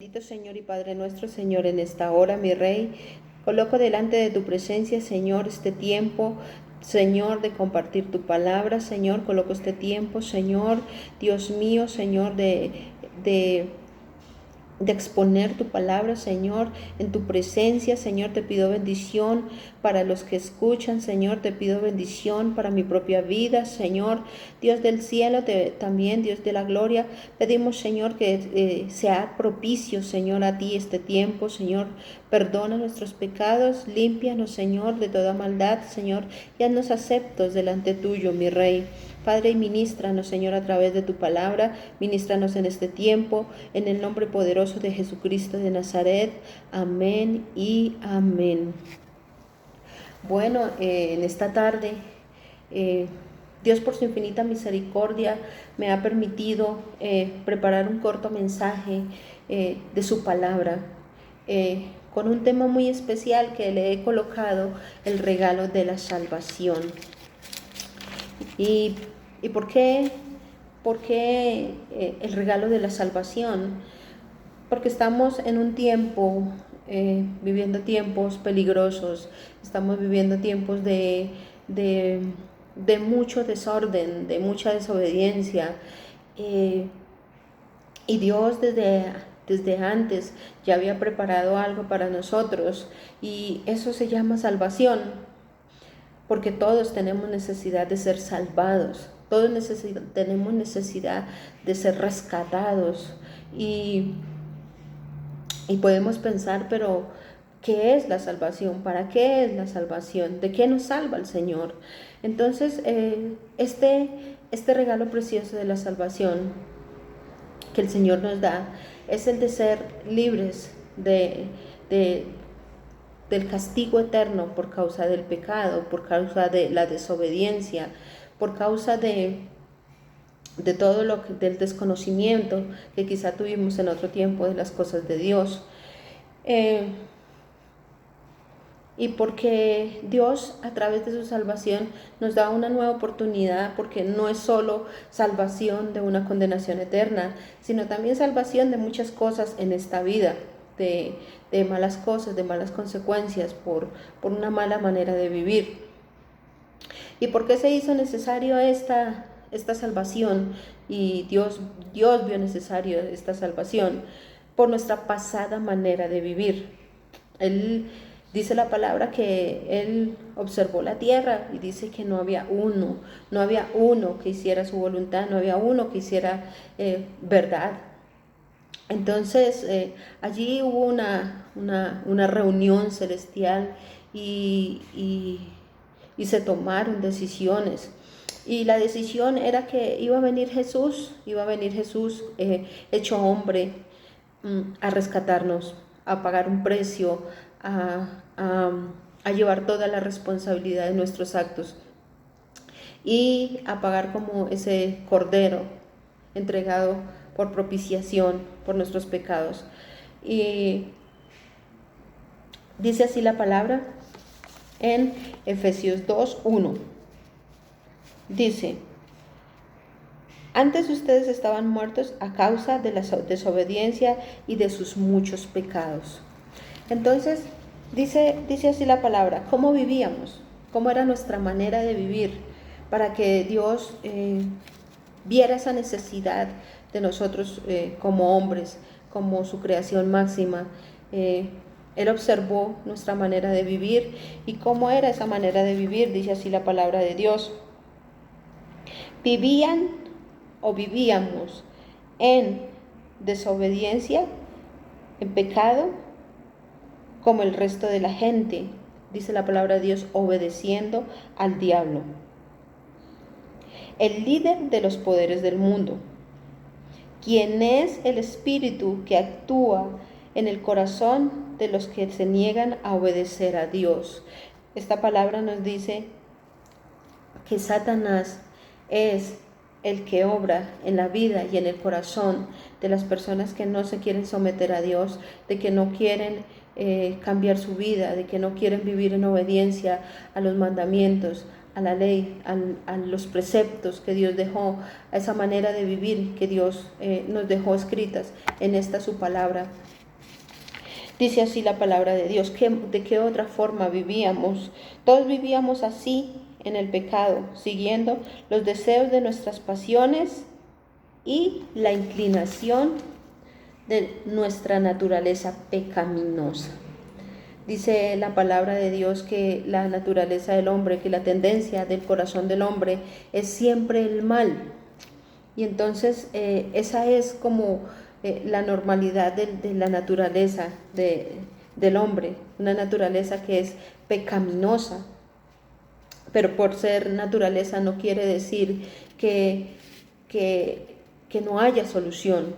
Bendito Señor y Padre nuestro, Señor, en esta hora, mi Rey, coloco delante de tu presencia, Señor, este tiempo, Señor, de compartir tu palabra, Señor, coloco este tiempo, Señor, Dios mío, Señor, de exponer tu palabra, Señor, en tu presencia, Señor, te pido bendición para los que escuchan, Señor, te pido bendición para mi propia vida, Señor, Dios del cielo, también Dios de la gloria, pedimos, Señor, que sea propicio, Señor, a ti este tiempo, Señor, perdona nuestros pecados, límpianos, Señor, de toda maldad, Señor, y haznos aceptos delante tuyo, mi Rey. Padre, y ministranos, Señor, a través de tu palabra, ministranos en este tiempo, en el nombre poderoso de Jesucristo de Nazaret. Amén y amén. Bueno, en esta tarde, Dios por su infinita misericordia me ha permitido preparar un corto mensaje de su palabra, con un tema muy especial que le he colocado: el regalo de la salvación. ¿Y por qué el regalo de la salvación? Porque estamos en un tiempo, viviendo tiempos peligrosos, estamos viviendo tiempos de mucho desorden, de mucha desobediencia. Y Dios desde antes ya había preparado algo para nosotros, y eso se llama salvación. Porque todos tenemos necesidad de ser salvados, todos tenemos necesidad de ser rescatados. Y podemos pensar, pero ¿qué es la salvación? ¿Para qué es la salvación? ¿De qué nos salva el Señor? Entonces, este regalo precioso de la salvación que el Señor nos da es el de ser libres del castigo eterno por causa del pecado, por causa de la desobediencia, por causa del desconocimiento que quizá tuvimos en otro tiempo de las cosas de Dios. Y porque Dios, a través de su salvación, nos da una nueva oportunidad, porque no es solo salvación de una condenación eterna, sino también salvación de muchas cosas en esta vida, de malas cosas, de malas consecuencias por una mala manera de vivir. ¿Y por qué se hizo necesario esta salvación? Y Dios vio necesario esta salvación por nuestra pasada manera de vivir. Dice la palabra que Él observó la tierra y dice que no había uno que hiciera su voluntad, no había uno que hiciera verdad. Entonces allí hubo una reunión celestial y se tomaron decisiones. Y la decisión era que iba a venir Jesús hecho hombre, a rescatarnos, a pagar un precio, a llevar toda la responsabilidad de nuestros actos y a pagar como ese cordero entregado por propiciación por nuestros pecados. Y dice así la palabra en Efesios 2:1. Dice: antes ustedes estaban muertos a causa de la desobediencia y de sus muchos pecados. Entonces, dice así la palabra: ¿cómo vivíamos? ¿Cómo era nuestra manera de vivir? Para que Dios viera esa necesidad de nosotros como hombres, como su creación máxima. Él observó nuestra manera de vivir. ¿Y cómo era esa manera de vivir? Dice así la palabra de Dios: vivíamos en desobediencia, en pecado, como el resto de la gente. Dice la palabra de Dios: obedeciendo al diablo, el líder de los poderes del mundo, quien es el espíritu que actúa en el corazón de los que se niegan a obedecer a Dios. Esta palabra nos dice que Satanás es el que obra en la vida y en el corazón de las personas que no se quieren someter a Dios, de que no quieren cambiar su vida, de que no quieren vivir en obediencia a los mandamientos, a la ley, a los preceptos que Dios dejó, a esa manera de vivir que Dios nos dejó escritas en esta su palabra. Dice así la palabra de Dios. ¿De qué otra forma vivíamos? Todos vivíamos así en el pecado, siguiendo los deseos de nuestras pasiones y la inclinación de nuestra naturaleza pecaminosa. Dice la palabra de Dios que la naturaleza del hombre, que la tendencia del corazón del hombre es siempre el mal. Y entonces esa es como la normalidad de la naturaleza del hombre, una naturaleza que es pecaminosa. Pero por ser naturaleza no quiere decir que no haya solución.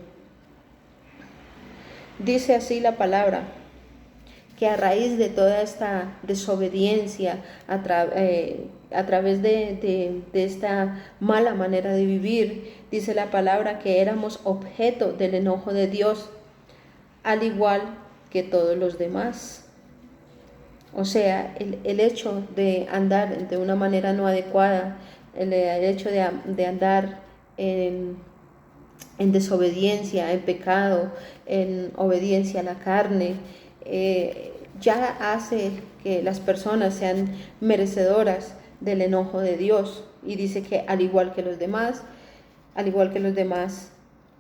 Dice así la palabra, que a raíz de toda esta desobediencia, a través de esta mala manera de vivir, dice la palabra que éramos objeto del enojo de Dios, al igual que todos los demás. O sea, el hecho de andar de una manera no adecuada, el hecho de andar en desobediencia, en pecado, en obediencia a la carne, ya hace que las personas sean merecedoras del enojo de Dios. Y dice que al igual que los demás,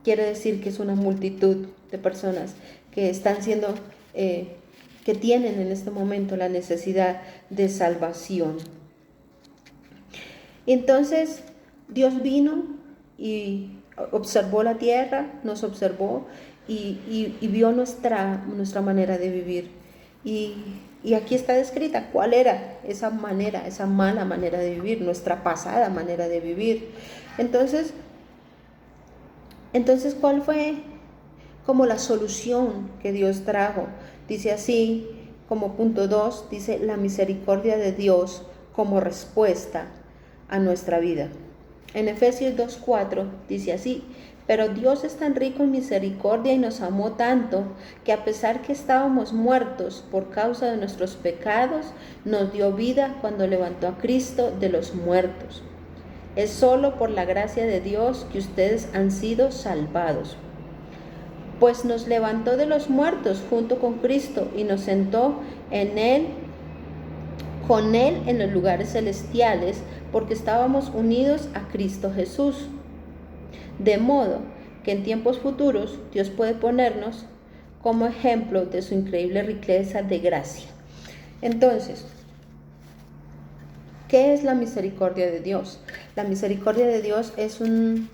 quiere decir que es una multitud de personas que están siendo, que tienen en este momento la necesidad de salvación. Entonces Dios vino y observó la tierra, nos observó y vio nuestra manera de vivir. Y aquí está descrita cuál era esa manera, esa mala manera de vivir, nuestra pasada manera de vivir. Entonces, ¿cuál fue como la solución que Dios trajo? Dice así, como punto 2, dice la misericordia de Dios como respuesta a nuestra vida. En Efesios 2:4 dice así: pero Dios es tan rico en misericordia y nos amó tanto que a pesar que estábamos muertos por causa de nuestros pecados, nos dio vida cuando levantó a Cristo de los muertos. Es solo por la gracia de Dios que ustedes han sido salvados. Pues nos levantó de los muertos junto con Cristo y nos sentó con Él en los lugares celestiales, porque estábamos unidos a Cristo Jesús. De modo que en tiempos futuros Dios puede ponernos como ejemplo de su increíble riqueza de gracia. Entonces, ¿qué es la misericordia de Dios? La misericordia de Dios es un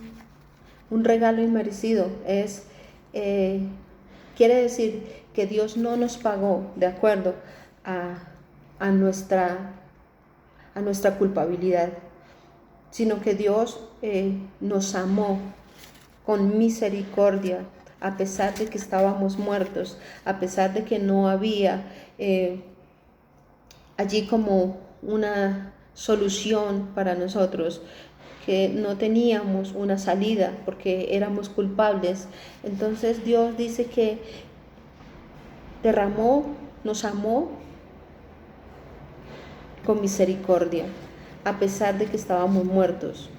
regalo inmerecido. Quiere decir que Dios no nos pagó de acuerdo a nuestra culpabilidad, sino que Dios nos amó con misericordia, a pesar de que estábamos muertos, a pesar de que no había allí como una solución para nosotros, que no teníamos una salida porque éramos culpables. Entonces Dios dice que nos amó con misericordia, a pesar de que estábamos muertos.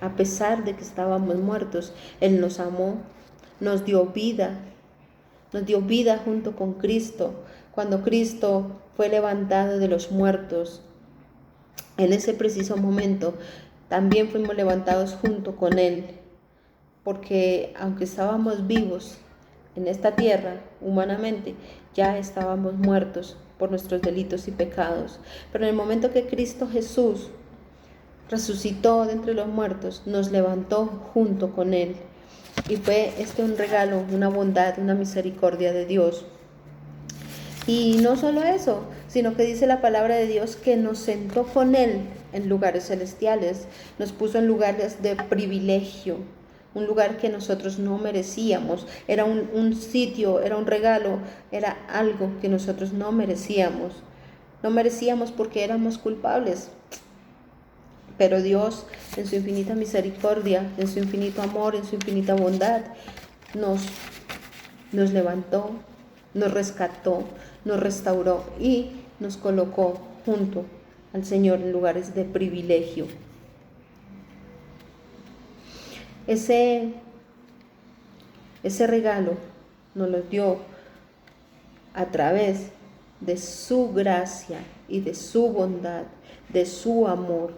A pesar de que estábamos muertos, Él nos amó, nos dio vida junto con Cristo. Cuando Cristo fue levantado de los muertos, en ese preciso momento también fuimos levantados junto con Él, porque aunque estábamos vivos en esta tierra humanamente, ya estábamos muertos por nuestros delitos y pecados. Pero en el momento que Cristo Jesús resucitó de entre los muertos, nos levantó junto con Él. Y fue un regalo, una bondad, una misericordia de Dios. Y no solo eso, sino que dice la palabra de Dios que nos sentó con Él en lugares celestiales, nos puso en lugares de privilegio, un lugar que nosotros no merecíamos. Era un sitio, era un regalo, era algo que nosotros no merecíamos. No merecíamos porque éramos culpables. Pero Dios, en su infinita misericordia, en su infinito amor, en su infinita bondad, nos levantó, nos rescató, nos restauró y nos colocó junto al Señor en lugares de privilegio. Ese regalo nos lo dio a través de su gracia y de su bondad, de su amor.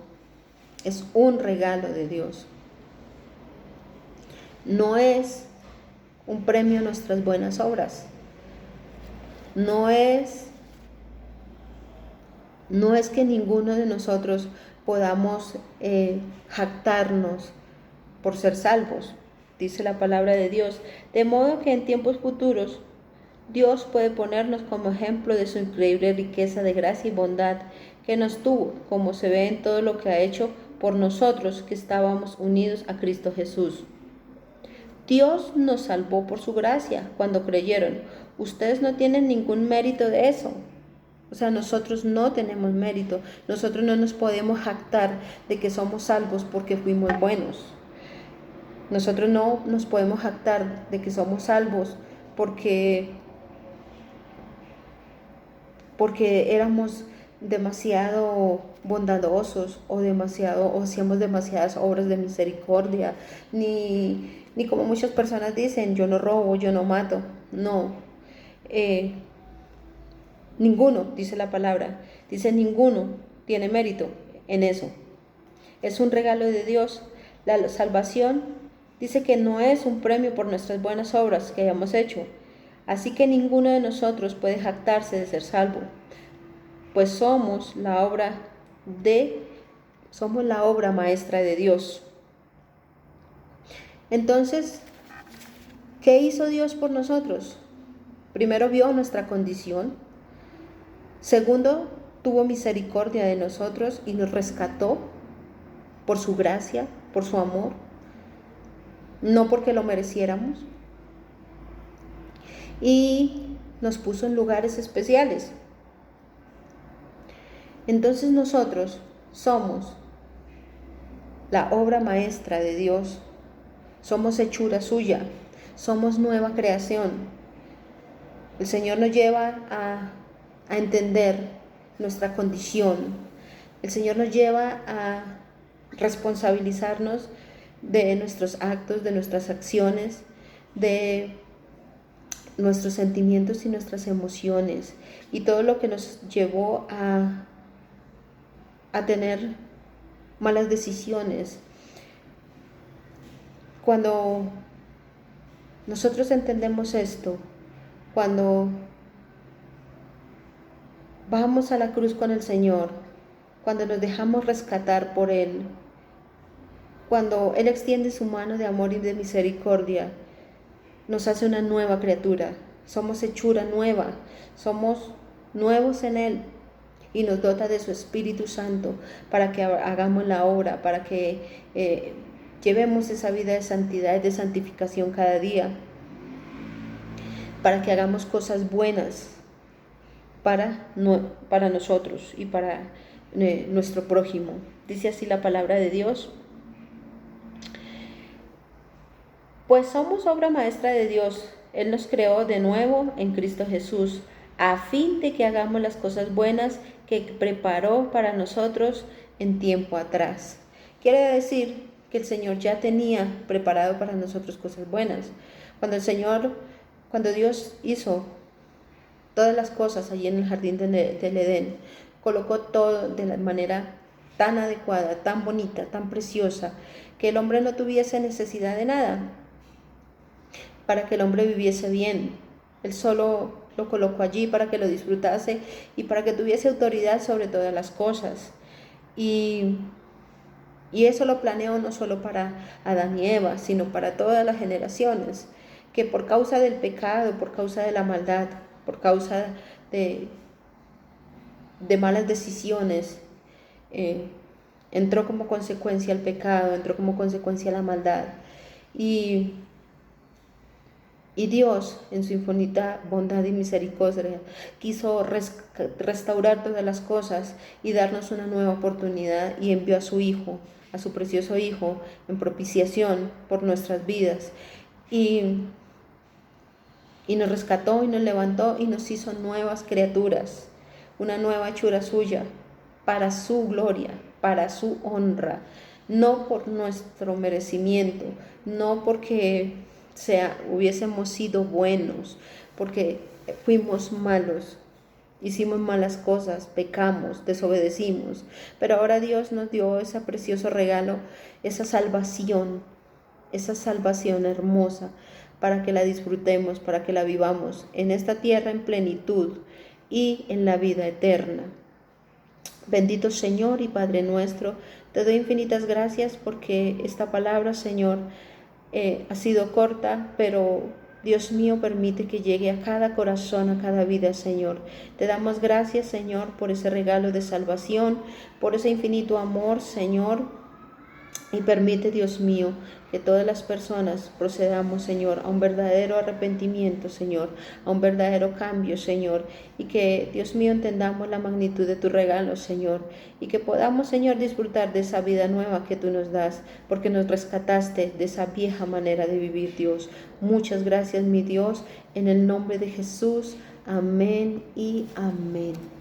Es un regalo de Dios. No es un premio a nuestras buenas obras. No es que ninguno de nosotros podamos jactarnos por ser salvos, dice la palabra de Dios, de modo que en tiempos futuros Dios puede ponernos como ejemplo de su increíble riqueza de gracia y bondad que nos tuvo, como se ve en todo lo que ha hecho por nosotros que estábamos unidos a Cristo Jesús. Dios nos salvó por su gracia cuando creyeron. Ustedes no tienen ningún mérito de eso. O sea, nosotros no tenemos mérito. Nosotros no nos podemos jactar de que somos salvos porque fuimos buenos. Nosotros no nos podemos jactar de que somos salvos porque éramos demasiado bondadosos o hacíamos demasiadas obras de misericordia, ni como muchas personas dicen, yo no robo, yo no mato. No, ninguno, dice la palabra, dice ninguno tiene mérito en eso. Es un regalo de Dios. La salvación dice que no es un premio por nuestras buenas obras que hayamos hecho. Así que ninguno de nosotros puede jactarse de ser salvo, pues somos la obra maestra de Dios. Entonces, ¿qué hizo Dios por nosotros? Primero vio nuestra condición. Segundo, tuvo misericordia de nosotros y nos rescató por su gracia, por su amor, no porque lo mereciéramos. Y nos puso en lugares especiales. Entonces nosotros somos la obra maestra de Dios, somos hechura suya, somos nueva creación. El Señor nos lleva a entender nuestra condición. El Señor nos lleva a responsabilizarnos de nuestros actos, de nuestras acciones, de nuestros sentimientos y nuestras emociones y todo lo que nos llevó a tener malas decisiones. Cuando nosotros entendemos esto, cuando vamos a la cruz con el Señor, cuando nos dejamos rescatar por Él, cuando Él extiende su mano de amor y de misericordia, nos hace una nueva criatura, somos hechura nueva, somos nuevos en Él y nos dota de su Espíritu Santo para que hagamos la obra, para que llevemos esa vida de santidad y de santificación cada día, para que hagamos cosas buenas para nosotros y para nuestro prójimo. Dice así la palabra de Dios. Pues somos obra maestra de Dios. Él nos creó de nuevo en Cristo Jesús, a fin de que hagamos las cosas buenas que preparó para nosotros en tiempo atrás. Quiere decir que el Señor ya tenía preparado para nosotros cosas buenas. Cuando Dios hizo todas las cosas allí en el jardín del Edén, colocó todo de la manera tan adecuada, tan bonita, tan preciosa, que el hombre no tuviese necesidad de nada, para que el hombre viviese bien. Él solo lo colocó allí para que lo disfrutase y para que tuviese autoridad sobre todas las cosas. Y eso lo planeó no solo para Adán y Eva, sino para todas las generaciones, que por causa del pecado, por causa de la maldad, por causa de malas decisiones, entró como consecuencia el pecado, entró como consecuencia la maldad. Y Dios, en su infinita bondad y misericordia, quiso restaurar todas las cosas y darnos una nueva oportunidad, y envió a su Hijo, a su precioso Hijo, en propiciación por nuestras vidas. Y nos rescató y nos levantó y nos hizo nuevas criaturas, una nueva hechura suya. para su gloria, para su honra, no por nuestro merecimiento, no porque hubiésemos sido buenos, porque fuimos malos, hicimos malas cosas, pecamos, desobedecimos, pero ahora Dios nos dio ese precioso regalo, esa salvación hermosa, para que la disfrutemos, para que la vivamos en esta tierra en plenitud y en la vida eterna. Bendito Señor y Padre nuestro, te doy infinitas gracias porque esta palabra, Señor, ha sido corta, pero Dios mío, permite que llegue a cada corazón, a cada vida, Señor. Te damos gracias, Señor, por ese regalo de salvación, por ese infinito amor, Señor. Y permite, Dios mío, que todas las personas procedamos, Señor, a un verdadero arrepentimiento, Señor, a un verdadero cambio, Señor, y que, Dios mío, entendamos la magnitud de tu regalo, Señor, y que podamos, Señor, disfrutar de esa vida nueva que tú nos das, porque nos rescataste de esa vieja manera de vivir, Dios. Muchas gracias, mi Dios, en el nombre de Jesús. Amén y amén.